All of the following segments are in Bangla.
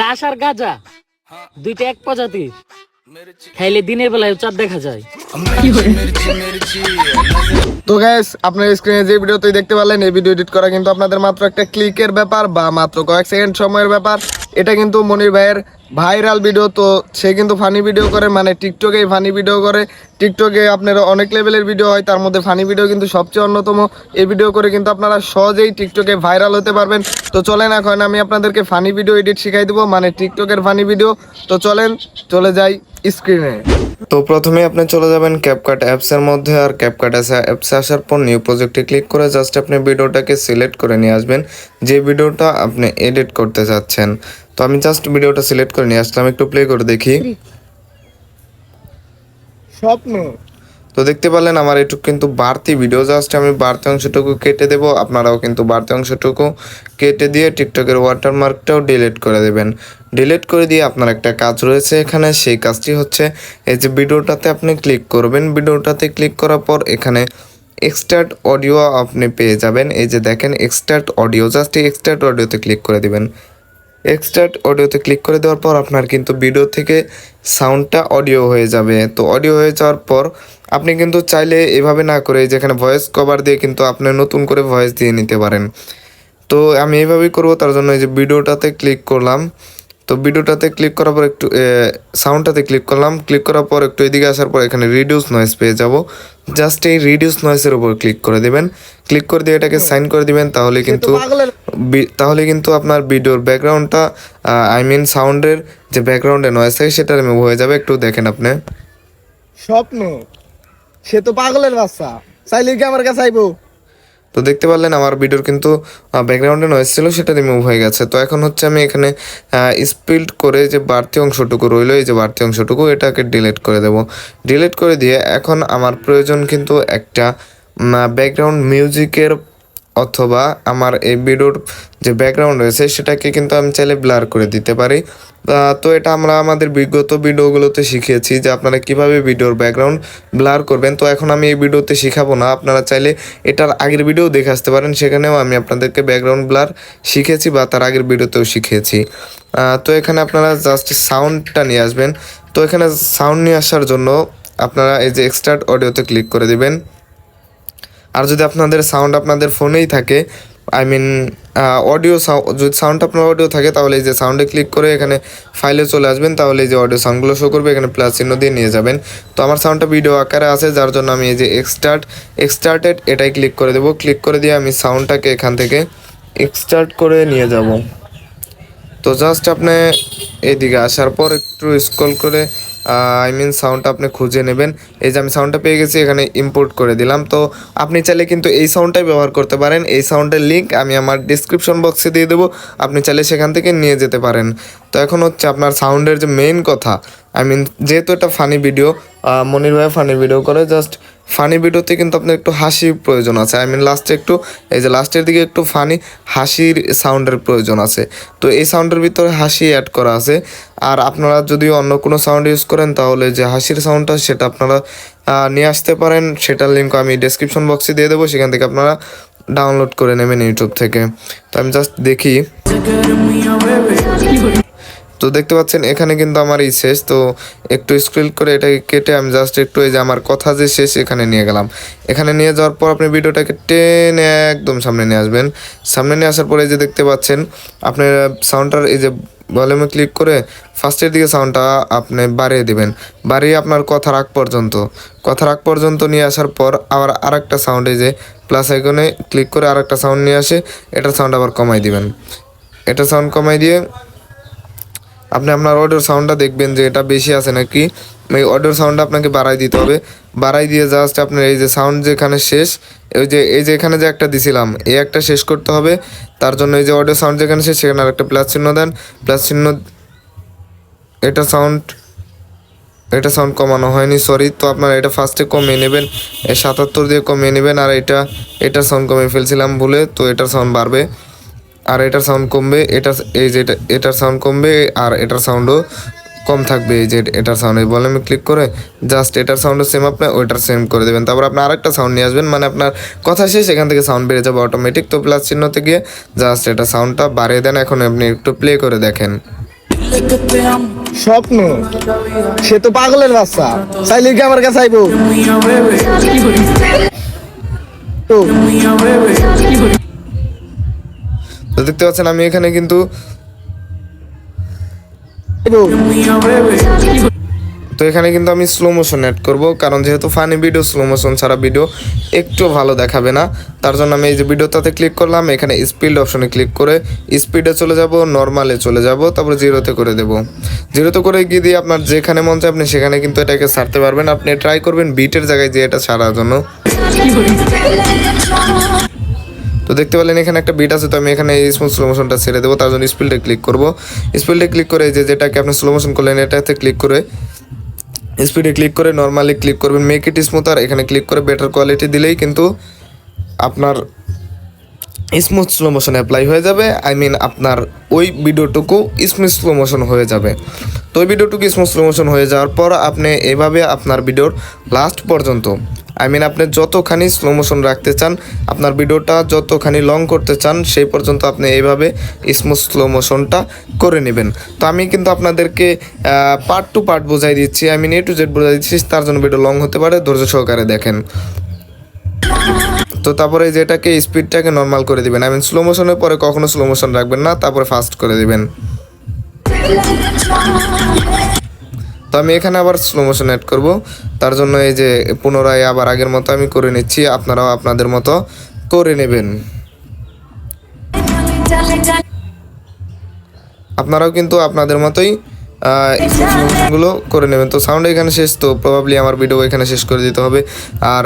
রাস আর গাঁজা দুইটা এক প্রজাতি, খাইলে দিনের বেলায় চাঁদ দেখা যায়। তো গাইস, আপনার স্ক্রিনে যে ভিডিওতে দেখতে পারলেন, এই ভিডিও এডিট করা কিন্তু আপনাদের মাত্র একটা ক্লিকের ব্যাপার বা মাত্র কয়েক সেকেন্ড সময়ের ব্যাপার। এটা কিন্তু মনির ভাইয়ের ভাইরাল ভিডিও। তো সে কিন্তু ফানি ভিডিও করে, মানে টিকটকে ফানি ভিডিও করে। টিকটকে আপনার অনেক লেভেলের ভিডিও হয়, তার মধ্যে ফানি ভিডিও কিন্তু সবচেয়ে অন্যতম। এই ভিডিও করে কিন্তু আপনারা সহজেই টিকটকে ভাইরাল হতে পারবেন। তো চলেন এখন আমি আপনাদেরকে ফানি ভিডিও এডিট শিখাই দেবো, মানে টিকটকের ফানি ভিডিও। তো চলেন চলে যাই স্ক্রিনে। তো প্রথমে আপনি চলে যাবেন ক্যাপকাট অ্যাপসের মধ্যে, আর ক্যাপকাট অ্যাপসে আসার পর নিউ প্রজেক্টে ক্লিক করে জাস্ট আপনি ভিডিওটাকে সিলেক্ট করে নিয়ে আসবেন, যে ভিডিওটা আপনি এডিট করতে চাচ্ছেন। তো আমি জাস্ট ভিডিওটা সিলেক্ট করে নিয়ে আসলাম, একটু প্লে করে দেখি। স্বপ্ন। তো দেখতে পারলেন আমার এটুকু কিন্তু বাড়তি ভিডিও, জাস্ট আমি বাড়তি অংশটুকু কেটে দেব। আপনারাও কিন্তু বাড়তি অংশটুকু কেটে দিয়ে টিকটকের ওয়াটারমার্কটাও ডিলিট করে দেবেন। ডিলিট করে দিয়ে আপনার একটা কাজ রয়েছে এখানে, সেই কাজটি হচ্ছে এই যে ভিডিওটাতে আপনি ক্লিক করবেন। ভিডিওটাতে ক্লিক করার পর এখানে এক্সট্রাক্ট অডিও আপনি পেয়ে যাবেন। এই যে দেখেন এক্সট্রাক্ট অডিও, জাস্ট এই এক্সট্রাক্ট অডিওতে ক্লিক করে দিবেন। এক্সট্রাক্ট অডিওতে ক্লিক করে দেওয়ার পর আপনার কিন্তু ভিডিও থেকে সাউন্ডটা অডিও হয়ে যাবে। তো অডিও হয়ে যাওয়ার পর আপনি কিন্তু চাইলে এভাবে না করে যেখানে ভয়েস কভার দিয়ে কিন্তু আপনি নতুন করে ভয়েস দিয়ে নিতে পারেন। তো আমি এইভাবেই করবো, তার জন্য এই যে ভিডিওটাতে ক্লিক করলাম। তো ভিডিওটাতে ক্লিক করার পর একটু সাউন্ডটাতে ক্লিক করলাম। ক্লিক করার পর একটু এদিকে আসার পর এখানে রিডিউস নয়েজ পেয়ে যাব। জাস্ট এই রিডিউস নয়েজের উপর ক্লিক করে দেবেন। ক্লিক করে দিয়ে এটাকে সাইন করে দিবেন। তাহলে কিন্তু আপনার ভিডিওর ব্যাকগ্রাউন্ডটা সাউন্ডের যে ব্যাকগ্রাউন্ডে নয়েজ থাকে সেটা রিমুভ হয়ে যাবে। একটু দেখেন আপনি। স্বপ্ন, সে তো পাগলের বাচ্চা, চাইলে কি আমার কাছে আইবো? তো দেখতে পারলেন আমার ভিডিওর কিন্তু ব্যাকগ্রাউন্ডে নয়েজ ছিল, সেটা রিমুভ হয়ে গেছে। তো এখন হচ্ছে আমি এখানে স্পিল্ড করে যে বাড়তি অংশটুকু রইলো, এই যে বাড়তি অংশটুকু, এটাকে ডিলিট করে দেব। ডিলিট করে দিয়ে এখন আমার প্রয়োজন কিন্তু একটা ব্যাকগ্রাউন্ড মিউজিকের, অথবা আমার এই ভিডিওর যে ব্যাকগ্রাউন্ড রয়েছে সেটাকে কিন্তু আমি চাইলে ব্লার করে দিতে পারি। তো এটা আমরা আমাদের বিগত ভিডিওগুলোতে শিখিয়েছি যে আপনারা কিভাবে ভিডিওর ব্যাকগ্রাউন্ড ব্লার করবেন। তো এখন আমি এই ভিডিওতে শিখাবো না, আপনারা চাইলে এটার আগের ভিডিও দেখে আসতে পারেন, সেখানেও আমি আপনাদেরকে ব্যাকগ্রাউন্ড ব্লার শিখেছি বা তার আগের ভিডিওতেও শিখিয়েছি। তো এখানে আপনারা জাস্ট সাউন্ডটা নিয়ে আসবেন। তো এখানে সাউন্ড নিয়ে আসার জন্য আপনারা এই যে এক্সট্রাক্ট অডিওতে ক্লিক করে দিবেন। আর যদি আপনাদের সাউন্ড আপনাদের ফোনেই থাকে, অডিও যদি সাউন্ড আপনার অডিও থাকে, তাহলে এই যে সাউন্ডে ক্লিক করে এখানে ফাইলে চলে আসবেন। তাহলে এই যে অডিও সাউন্ডগুলো শো করবে, এখানে প্লাস চিহ্ন দিয়ে নিয়ে যাবেন। তো আমার সাউন্ডটা ভিডিও আকারে আছে, যার জন্য আমি এই যে এক্সট্রাক্টেড এটাই ক্লিক করে দেবো। ক্লিক করে দিয়ে আমি সাউন্ডটাকে এখান থেকে এক্সট্রাক্ট করে নিয়ে যাব। তো জাস্ট আপনি এইদিকে আসার পর একটু স্ক্রল করে সাউন্ডটা আপনি খুঁজে নেবেন। এই যে আমি সাউন্ডটা পেয়ে গেছি, এখানে ইম্পোর্ট করে দিলাম। তো আপনি চাইলে কিন্তু এই সাউন্ডটাই ব্যবহার করতে পারেন। এই সাউন্ডের লিঙ্ক আমি আমার ডিসক্রিপশন বক্সে দিয়ে দেবো, আপনি চাইলে সেখান থেকে নিয়ে যেতে পারেন। তো এখন হচ্ছে আপনার সাউন্ডের যে মেইন কথা, যেহেতু এটা ফানি ভিডিও, মনির ভাই ফানি ভিডিও করে, জাস্ট ফানি ভিডিওতে কিন্তু আপনার একটু হাসির প্রয়োজন আছে। লাস্টে একটু এই যে লাস্টের দিকে একটু ফানি হাসির সাউন্ডের প্রয়োজন আছে। তো এই সাউন্ডের ভিতরে হাসি অ্যাড করা আছে। আর আপনারা যদি অন্য কোনো সাউন্ড ইউজ করেন, তাহলে যে হাসির সাউন্ডটা সেটা আপনারা নিয়ে আসতে পারেন। সেটার লিঙ্ক আমি ডেসক্রিপশন বক্সে দিয়ে দেবো, সেখান থেকে আপনারা ডাউনলোড করে নেবেন ইউটিউব থেকে। তো আমি জাস্ট দেখি। তো দেখতে পাচ্ছেন এখানে কিন্তু আমার এই শেষ। তো একটু স্ক্রল করে এটাকে কেটে আমি জাস্ট একটু এই যে আমার কথা যে শেষ এখানে নিয়ে গেলাম। এখানে নিয়ে যাওয়ার পর আপনি ভিডিওটাকে টেনে একদম সামনে নিয়ে আসবেন। সামনে নিয়ে আসার পরে যে দেখতে পাচ্ছেন আপনার সাউন্ডটার এই যে ভলিউমে ক্লিক করে ফার্স্টের দিকে সাউন্ডটা আপনি বাড়িয়ে দেবেন। বাড়িয়ে আপনার কথার আগ পর্যন্ত নিয়ে আসার পর আবার আরেকটা সাউন্ড, এই যে প্লাস আইকনে ক্লিক করে আরেকটা সাউন্ড নিয়ে আসে, এটার সাউন্ড আবার কমাই দিবেন। এটা সাউন্ড কমাই দিয়ে আপনি আপনার অডিওর সাউন্ডটা দেখবেন যে এটা বেশি আছে নাকি। এই অডিওর সাউন্ডটা আপনাকে বাড়াই দিতে হবে। বাড়াই দিয়ে জাস্ট আপনার এই যে সাউন্ড যেখানে শেষ, এই যে এখানে যে একটা দিছিলাম, এই একটা শেষ করতে হবে। তার জন্য এই যে অডিও সাউন্ড যেখানে শেষ, সেখানে আর একটা প্লাস চিহ্ন দেন। প্লাস চিহ্ন, এটা সাউন্ড কমানো হয়নি, সরি। তো আপনারা এটা ফার্স্টে কমিয়ে নেবেন, 77 দিয়ে কমিয়ে নেবেন। আর এটার সাউন্ড কমিয়ে ফেলছিলাম ভুলে, তো এটার সাউন্ড বাড়বে আর এটার সাউন্ড কমবে। এটার সাউন্ড কমবে আর এটার সাউন্ডও কম থাকবে। এই যে এটার সাউন্ড এই ভলিউমে ক্লিক করে জাস্ট এটার সাউন্ডও সেম আপনি ওইটার সেম করে দেবেন। তারপর আপনি আরেকটা সাউন্ড নিয়ে আসবেন, মানে আপনার কথা শেষ, এখান থেকে সাউন্ড বেড়ে যাবে অটোমেটিক। তো প্লাস চিহ্নতে গিয়ে জাস্ট এটা সাউন্ডটা বাড়িয়ে দেন। এখন আপনি একটু প্লে করে দেখেন। স্বপ্ন, সে তো পাগলের বাচ্চা, চাইলে কি আমার কাছে আইবো? তো তো দেখতে পাচ্ছেন আমি এখানে কিন্তু আইবো। তো এখানে কিন্তু আমি স্লো মোশন অ্যাড করব, কারণ যেহেতু ফানি ভিডিও স্লো মোশন ছাড়া ভিডিও একটু ভালো দেখাবে না। তার জন্য আমি এই যে ভিডিওটাতে ক্লিক করলাম, এখানে স্পিড অপশনে ক্লিক করে স্পিডে চলে যাব, নর্মালে চলে যাব, তারপরে জিরোতে করে দেব। জিরোতে করে গিয়ে দিয়ে আপনার যেখানে মন চায় আপনি সেখানে কিন্তু এটাকে ছাড়তে পারবেন। আপনি ট্রাই করবেন বিটের জায়গায় যে এটা ছাড়ার জন্য। তো দেখতে পেলেন এখানে একটা বিট আছে, তো আমি এখানে এই স্মুথ স্লো মোশনটা ছেড়ে দেবো। তার জন্য স্পিডে ক্লিক করব। স্পিডে ক্লিক করে যেটাকে আপনি স্লো মোশন করলেন এটাতে ক্লিক করে স্পিডে ক্লিক করে নর্মালি ক্লিক করবেন, মেক ইট স্মুথার, এখানে ক্লিক করে বেটার কোয়ালিটি দিলেই কিন্তু আপনার স্মুথ স্লো মোশন অ্যাপ্লাই হয়ে যাবে। আই মিন আপনার ওই ভিডিওটুকু স্মুথ স্লো মোশন হয়ে যাবে। তো ওই ভিডিওটুকু স্মুথ স্লো মোশন হয়ে যাওয়ার পর আপনি এভাবে আপনার ভিডিওর লাস্ট পর্যন্ত, আই মিন আপনি যতখানি স্লো মোশন রাখতে চান, আপনার ভিডিওটা যতখানি লং করতে চান, সেই পর্যন্ত আপনি এইভাবে স্মুথ স্লো মোশনটা করে নেবেন। তো আমি কিন্তু আপনাদেরকে পার্ট টু পার্ট বোঝাই দিচ্ছি, I mean A to Z বোঝাই দিচ্ছি, তার জন্য ভিডিও লং হতে পারে, ধৈর্য সহকারে দেখেন। তো তারপরে যেটাকে স্পিডটাকে নর্মাল করে দিবেন, আই মিন স্লো মোশনের পরে কখনো স্লো মোশন রাখবেন না, তারপরে ফাস্ট করে দিবেন। তো আমি এখানে আবার স্লো মোশন অ্যাড করব, তার জন্য এই যে পুনরায় আবার আগের মতো আমি করে নিচ্ছি, আপনারাও আপনাদের মতো করে নেবেন। আপনারাও কিন্তু আপনাদের মতোই গুলো করে নেবেন। তো সাউন্ড এখানে শেষ, তো প্রবাবলি আমার ভিডিও এখানে শেষ করে দিতে হবে। আর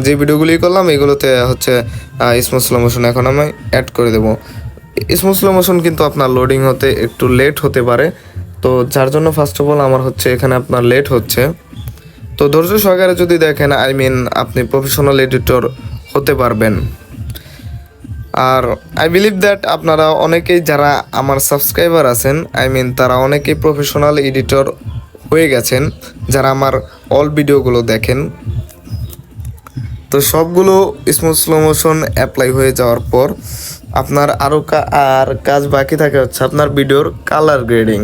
যে ভিডিওগুলি করলাম এগুলোতে হচ্ছে স্মুথ স্লো মোশন এখন আমি অ্যাড করে দেবো। স্মুথ স্লো মোশন কিন্তু আপনার লোডিং হতে একটু লেট হতে পারে, তো যার জন্য ফার্স্ট অফ অল আমার হচ্ছে এখানে আপনার লেট হচ্ছে। তো ধৈর্য সহকারে যদি দেখেন, আই মিন আপনি প্রফেশনাল এডিটর হতে পারবেন। আর আই বিলিভ দ্যাট আপনারা অনেকেই যারা আমার সাবস্ক্রাইবার আছেন, আই মিন তারা অনেকেই প্রফেশনাল এডিটর হয়ে গেছেন, যারা আমার অল ভিডিওগুলো দেখেন। তো সবগুলো স্মুথ স্লো মোশন অ্যাপ্লাই হয়ে যাওয়ার পর আপনার আরও কাজ বাকি থাকে হচ্ছে আপনার ভিডিওর কালার গ্রেডিং।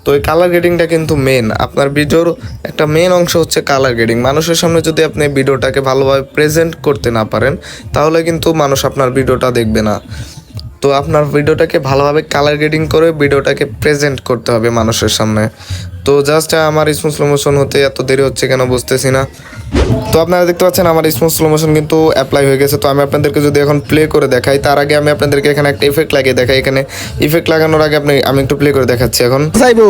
তো এই কালার গ্রেডিংটা কিন্তু মেন, আপনার ভিডিওর একটা মেন অংশ হচ্ছে কালার গ্রেডিং। মানুষের সামনে যদি আপনি ভিডিওটাকে ভালোভাবে প্রেজেন্ট করতে না পারেন, তাহলে কিন্তু মানুষ আপনার ভিডিওটা দেখবে না। তো আপনার ভিডিওটাকে ভালোভাবে কালার গ্রেডিং করে ভিডিওটাকে প্রেজেন্ট করতে হবে মানুষের সামনে। তো জাস্ট আমার স্মুথ স্লো মোশন হতে এত দেরি হচ্ছে কেন বুঝতেছি না। তো আপনারা দেখতে পাচ্ছেন আমার স্মুথ স্লো মোশন কিন্তু অ্যাপ্লাই হয়ে গেছে। তো আমি আপনাদেরকে যদি এখন প্লে করে দেখাই, তার আগে আমি আপনাদেরকে এখানে একটা ইফেক্ট লাগিয়ে দেখাই। এখানে ইফেক্ট লাগানোর আগে আমি একটু প্লে করে দেখাচ্ছি এখন। চাইবো।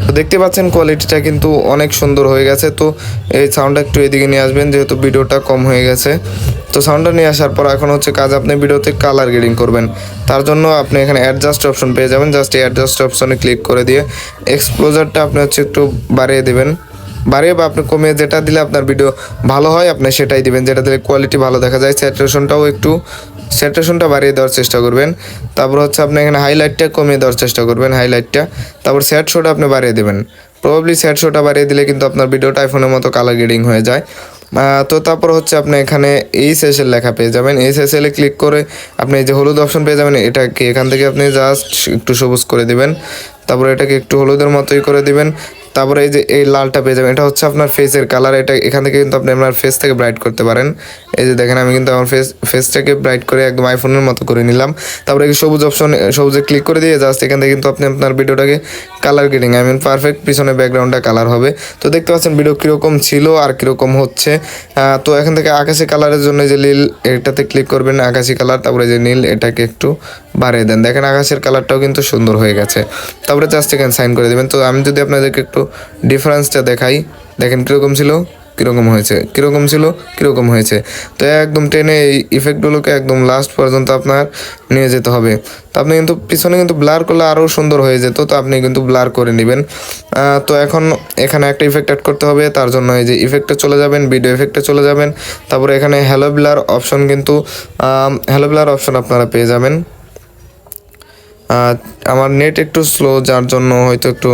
তো দেখতে পাচ্ছেন কোয়ালিটিটা কিন্তু অনেক সুন্দর হয়ে গেছে। তো এই সাউন্ডটা একটু এদিকে নিয়ে আসবেন, যেহেতু ভিডিওটা কম হয়ে গেছে। তো সাউন্ডটা নিয়ে আসার পর এখন হচ্ছে কাজ, আপনি ভিডিওতে কালার গ্রেডিং করবেন। তার জন্য আপনি এখানে অ্যাডজাস্ট অপশন পেয়ে যাবেন, জাস্ট এই অ্যাডজাস্ট অপশনে ক্লিক করে দিয়ে এক্সপোজারটা আপনি হচ্ছে একটু বাড়িয়ে দেবেন, বাড়িয়ে বা আপনি কমিয়ে, যেটা দিলে আপনার ভিডিও ভালো হয় আপনি সেটাই দিবেন, যেটা দিলে কোয়ালিটি ভালো দেখা যায়। স্যাচুরেশনটা বাড়িয়ে দেওয়ার চেষ্টা করবেন। তারপর হচ্ছে আপনি এখানে হাইলাইটটা কমিয়ে দেওয়ার চেষ্টা করবেন, হাইলাইটটা। তারপর স্যাড শোটা আপনি বাড়িয়ে দেবেন, প্রবাবলি স্যাড শোটা বাড়িয়ে দিলে কিন্তু আপনার ভিডিওটা আইফোনের মতো কালার গ্রেডিং হয়ে যায়। তো তারপর হচ্ছে আপনি এখানে এইচএসএল লেখা পেয়ে যাবেন, এইচএসএলে ক্লিক করে আপনি এই যে হলুদ অপশন পেয়ে যাবেন, এটাকে এখান থেকে আপনি জাস্ট একটু সবুজ করে দিবেন। তারপরে এটাকে একটু হলুদের মতোই করে দিবেন। তারপরে এই যে এই লালটা পেয়ে যাবেন, এটা হচ্ছে আপনার ফেসের কালার। এটা এখান থেকে কিন্তু আপনি আপনার ফেস থেকে ব্রাইট করতে পারেন। এই যে দেখেন আমি কিন্তু আমার ফেসটাকে ব্রাইট করে একদম আইফোনের মতো করে নিলাম। তারপরে এই সবুজ অপশন, সবুজে ক্লিক করে দিয়ে জাস্ট এখান থেকে কিন্তু আপনি আপনার ভিডিওটাকে colour grading, I mean perfect পিছনে ব্যাকগ্রাউন্ডটা কালার হবে। তো দেখতে পাচ্ছেন ভিডিও কীরকম ছিল আর কীরকম হচ্ছে। তো এখান থেকে আকাশি কালারের জন্য যে নীল, এটাতে ক্লিক করবেন, আকাশি কালার, তারপরে যে নীল এটাকে একটু বাড়িয়ে দেন। দেখেন আকাশের কালারটাও কিন্তু সুন্দর হয়ে গেছে। তারপরে জাস্ট এখানে সাইন করে দেবেন। তো আমি যদি আপনাদেরকে একটু ডিফারেন্সটা দেখাই, দেখেন কীরকম ছিল, কীরকম হয়েছে, কীরকম ছিল, কীরকম হয়েছে। তো একদম টেনে এই ইফেক্টগুলোকে একদম লাস্ট পর্যন্ত আপনার নিয়ে যেতে হবে। তো আপনি কিন্তু পিছনে কিন্তু ব্লার করলে আরও সুন্দর হয়ে যেত, তো আপনি কিন্তু ব্লার করে নেবেন। তো এখন এখানে একটা ইফেক্ট অ্যাড করতে হবে, তার জন্য এই যে ইফেক্টে চলে যাবেন, ভিডিও ইফেক্টে চলে যাবেন। তারপরে এখানে হ্যালো ব্লার অপশন, কিন্তু হ্যালো ব্লার অপশন আপনারা পেয়ে যাবেন। আমার নেট একটু স্লো, যার জন্য হয়তো একটু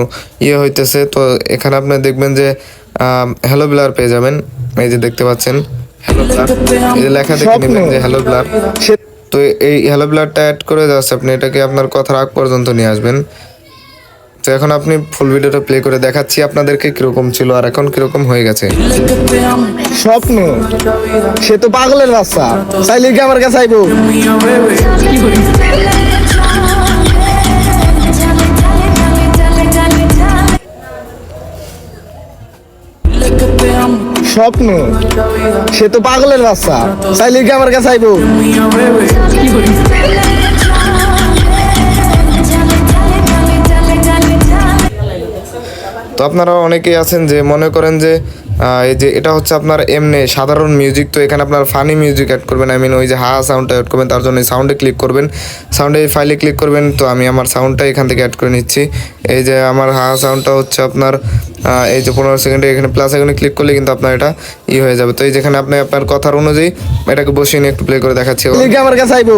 হইতেছে। তো এখানে আপনি দেখবেন যে হ্যালো ব্লার পেয়ে যাবেন, এই যে দেখতে পাচ্ছেন হ্যালো ব্লার, এই যে লেখা দেখে স্বপ্ন। নেবেন যে হ্যালো ব্লার। সে তো এই হ্যালো ব্লারটা অ্যাড করে জাস্ট আপনি এটাকে আপনার কথার আগ পর্যন্ত নিয়ে আসবেন। তো এখন আপনি ফুল ভিডিওটা প্লে করে দেখাচ্ছি আপনাদেরকে কিরকম ছিল আর এখন কিরকম হয়ে গেছে। স্বপ্ন, সে তো পাগলের বাচ্চা, চাইলে কি আমার কাছে আইবো? স্বপ্ন, সে তো পাগলের বাচ্চা, চাইলে কি আমার কাছে আইবো? তো আপনারা অনেকেই আছেন যে মনে করেন যে এই যে এটা হচ্ছে আপনার এমনি সাধারণ মিউজিক, তো এখানে আপনার ফানি মিউজিক অ্যাড করবেন, আই মিন ওই যে হা সাউন্ডটা অ্যাড করবেন, তার জন্য এই সাউন্ডে ক্লিক করবেন, সাউন্ডে এই ফাইলে ক্লিক করবেন। তো আমি আমার সাউন্ডটা এখান থেকে অ্যাড করে নিচ্ছি। এই যে আমার হা সাউন্ডটা হচ্ছে আপনার এই যে 15 সেকেন্ডে এখানে প্লাস এখানে ক্লিক করলে কিন্তু আপনার এটা হয়ে যাবে। তো এই যেখানে আপনি আপনার কথার অনুযায়ী এটাকে বসিয়ে নিয়ে একটু প্লে করে দেখাচ্ছি। চাইলে কি আমার কাছে আইবো?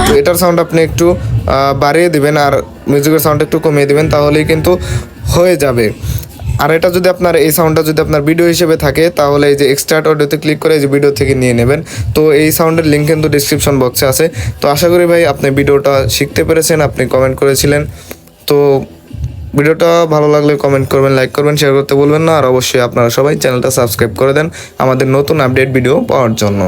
তো এটার সাউন্ড আপনি একটু বাড়িয়ে দিবেন আর মিউজিকের সাউন্ড একটু কমিয়ে দিবেন, তাহলেই কিন্তু হয়ে যাবে। আর এটা যদি আপনার এই সাউন্ডটা যদি আপনার ভিডিও হিসেবে থাকে তাহলে এই যে এক্সট্রাক্ট অডিওতে ক্লিক করে এই যে ভিডিও থেকে নিয়ে নেবেন। তো এই সাউন্ডের লিঙ্ক কিন্তু ডিসক্রিপশন বক্সে আছে। তো আশা করি ভাই আপনি ভিডিওটা শিখতে পেরেছেন, আপনি কমেন্ট করেছিলেন। তো ভিডিওটা ভালো লাগলে কমেন্ট করবেন, লাইক করবেন, শেয়ার করতে বলবেন না। আর অবশ্যই আপনারা সবাই চ্যানেলটা সাবস্ক্রাইব করে দেন আমাদের নতুন আপডেট ভিডিও পাওয়ার জন্য।